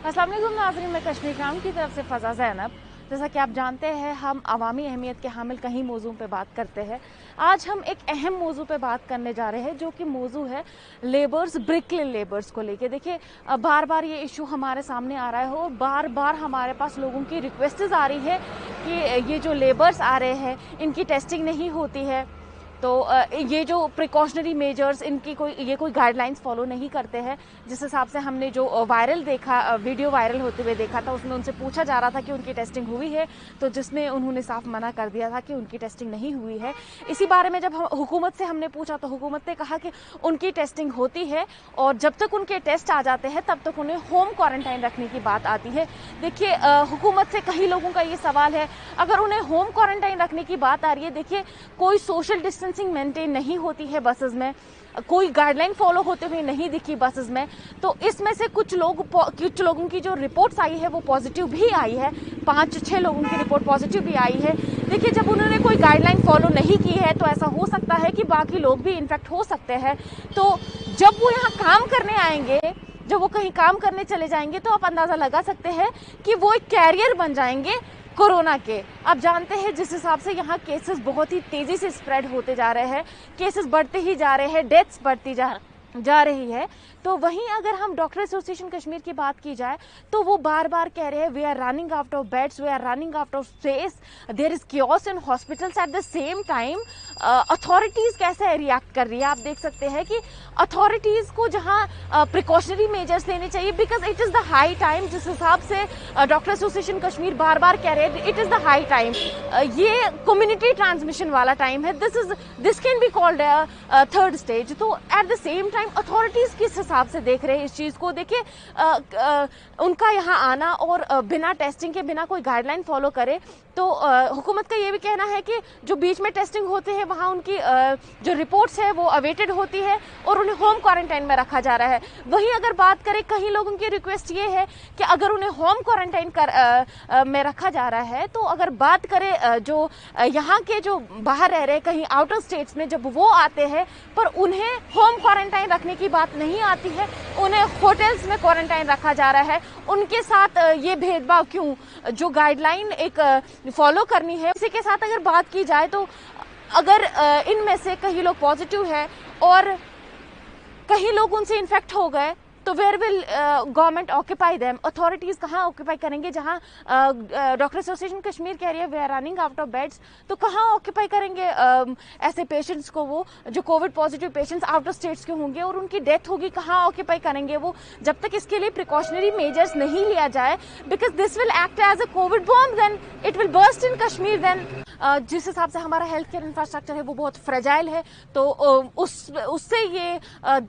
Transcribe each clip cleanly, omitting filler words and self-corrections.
अस्सलाम वालेकुम नाज़रीन, मैं कश्मीर क्राउन की तरफ से फ़ज़ा ज़ैनब। जैसा कि आप जानते हैं, हम अवामी अहमियत के हामिल कहीं मौजू पे बात करते हैं। आज हम एक अहम मौजू पे बात करने जा रहे हैं, जो कि मौजू है लेबर्स, ब्रिकलेन लेबर्स को लेके। देखिए, बार बार ये इशू हमारे सामने आ रहा है और बार बार हमारे पास लोगों की रिक्वेस्ट्स आ रही है कि ये जो लेबर्स आ रहे हैं, इनकी टेस्टिंग नहीं होती है। तो ये जो प्रिकॉशनरी मेजर्स, इनकी कोई गाइडलाइंस फॉलो नहीं करते हैं। जिस हिसाब से हमने जो वायरल देखा, वीडियो वायरल होते हुए देखा था, उसमें उनसे पूछा जा रहा था कि उनकी टेस्टिंग हुई है, तो जिसमें उन्होंने साफ मना कर दिया था कि उनकी टेस्टिंग नहीं हुई है। इसी बारे में जब हुकूमत से हमने पूछा तो हुकूमत ने कहा कि उनकी टेस्टिंग होती है और जब तक उनके टेस्ट आ जाते हैं तब तक उन्हें होम क्वारंटाइन रखने की बात आती है। देखिए, हुकूमत से कई लोगों का ये सवाल है, अगर उन्हें होम क्वारंटाइन रखने की बात आ रही है, देखिए कोई सोशल डिस्टेंसिंग मेंटेन नहीं होती है बसेस में, कोई गाइडलाइन फॉलो होते हुए नहीं दिखी बसेस में, तो इसमें से कुछ लोगों की जो रिपोर्ट्स आई है वो पॉजिटिव भी आई है। 5-6 लोगों की रिपोर्ट पॉजिटिव भी आई है। देखिए, जब उन्होंने कोई गाइडलाइन फॉलो नहीं की है तो ऐसा हो सकता है कि बाकी लोग भी इन्फेक्ट हो सकते हैं। तो जब वो यहाँ काम करने आएंगे, जब वो कहीं काम करने चले जाएंगे, तो आप अंदाजा लगा सकते हैं कि वो एक कैरियर बन जाएंगे कोरोना के। आप जानते हैं जिस हिसाब से यहाँ केसेस बहुत ही तेजी से स्प्रेड होते जा रहे हैं, केसेस बढ़ते ही जा रहे हैं, डेथ्स बढ़ती जा रही है। तो वहीं अगर हम डॉक्टर एसोसिएशन कश्मीर की बात की जाए तो वो बार बार कह रहे हैं, we are running out of beds, we are running out of space, there is chaos in hospitals. At the same time authorities कैसे रिएक्ट कर रही है, आप देख सकते हैं कि अथॉरिटीज को जहां प्रिकॉशनरी मेजर्स लेने चाहिए, because it is the high time. जिस हिसाब से डॉक्टर एसोसिएशन कश्मीर बार बार कह रहे हैं, it is the high time, ये कम्युनिटी ट्रांसमिशन वाला टाइम है, this can be called third stage. तो at the same time authorities किस हिसाब से देख रहे हैं इस चीज को? देखिए, उनका यहाँ आना और बिना टेस्टिंग के, बिना कोई गाइडलाइन फॉलो करे, तो हुकूमत का ये भी कहना है कि जो बीच में टेस्टिंग होते हैं वहाँ उनकी जो रिपोर्ट्स है वो अवेटेड होती है और उन्हें होम क्वारंटाइन में रखा जा रहा है। वहीं अगर बात करें, कई लोगों की रिक्वेस्ट ये है कि अगर उन्हें होम क्वारंटाइन में रखा जा रहा है, तो अगर बात करें जो यहाँ के जो बाहर रह रहे कहीं आउटर स्टेट्स में, जब वो आते हैं पर उन्हें होम क्वारंटाइन रखने की बात नहीं आती है, उन्हें होटल्स में क्वारंटाइन रखा जा रहा है। उनके साथ ये भेदभाव क्यों? जो गाइडलाइन एक फॉलो करनी है, इसी के साथ अगर बात की जाए तो अगर इनमें से कई लोग पॉजिटिव है और कई लोग उनसे इन्फेक्ट हो गए, तो where will government occupy them? Authorities कहाँ ऑक्यूपाई करेंगे? जहाँ डॉक्टर एसोसिएशन कश्मीर कह रही है we are running out of beds, तो कहाँ ऑक्यूपाई करेंगे ऐसे पेशेंट्स को? वो जो covid positive patients outer states के होंगे और उनकी डेथ होगी, कहाँ ऑक्यूपाई करेंगे वो? जब तक इसके लिए प्रिकॉशनरी मेजर्स नहीं लिया जाए, because this will act as a covid bomb, then it will burst in Kashmir. Then जिस हिसाब से हमारा हेल्थ केयर इंफ्रास्ट्रक्चर है वो बहुत फ्रेजाइल है, तो उससे ये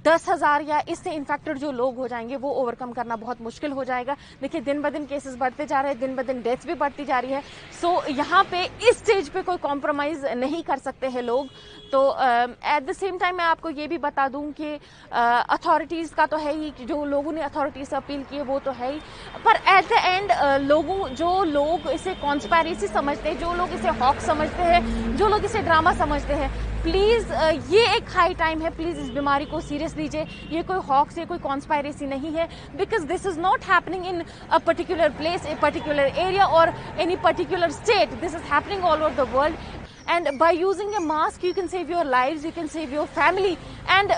10,000 या इससे इन्फेक्टेड जो लोग हो जाएंगे वो ओवरकम करना बहुत मुश्किल हो जाएगा। देखिए, दिन ब दिन केसेस बढ़ते जा रहे हैं, दिन ब दिन डेथ्स भी बढ़ती जा रही है। सो यहाँ पे इस स्टेज पे कोई कॉम्प्रोमाइज नहीं कर सकते हैं लोग। तो एट द सेम टाइम मैं आपको ये भी बता दूं कि अथॉरिटीज का तो है ही, जो लोगों ने अथॉरिटीज से अपील की है वो तो है ही, पर एट द एंड जो लोग इसे कॉन्स्पायरेसी समझते हैं, जो लोग इसे हॉक समझते हैं, जो लोग इसे ड्रामा समझते हैं, प्लीज ये एक हाई टाइम है, प्लीज इस बीमारी को सीरियस लीजिए। ये कोई हॉक्स, ये कोई कॉन्स्पायरेसी नहीं है, because this is not happening in a particular place, a particular area और any particular state, this is happening all over the world. And by using a mask you can save your lives, you can save your family and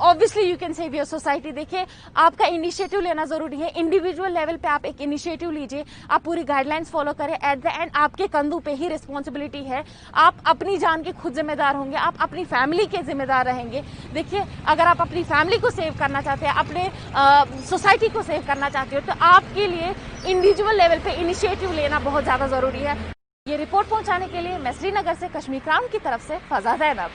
obviously you can save your society। देखिए, आपका initiative लेना जरूरी है, individual level पे आप एक initiative लीजिए, आप पूरी गाइडलाइंस फॉलो करें। एट द एंड आपके कंधों पे ही रिस्पॉन्सिबिलिटी है, आप अपनी जान के खुद जिम्मेदार होंगे, आप अपनी फैमिली के जिम्मेदार रहेंगे। देखिए, अगर आप अपनी फैमिली को सेव करना चाहते हैं, अपने सोसाइटी को सेव करना चाहते हो, तो आपके लिए इंडिविजुअल लेवल पे इनिशिएटिव लेना बहुत ज्यादा जरूरी है। ये रिपोर्ट पहुंचाने के लिए मैं श्रीनगर से कश्मीर क्राउन की तरफ से फ़ज़ा ज़ैनब।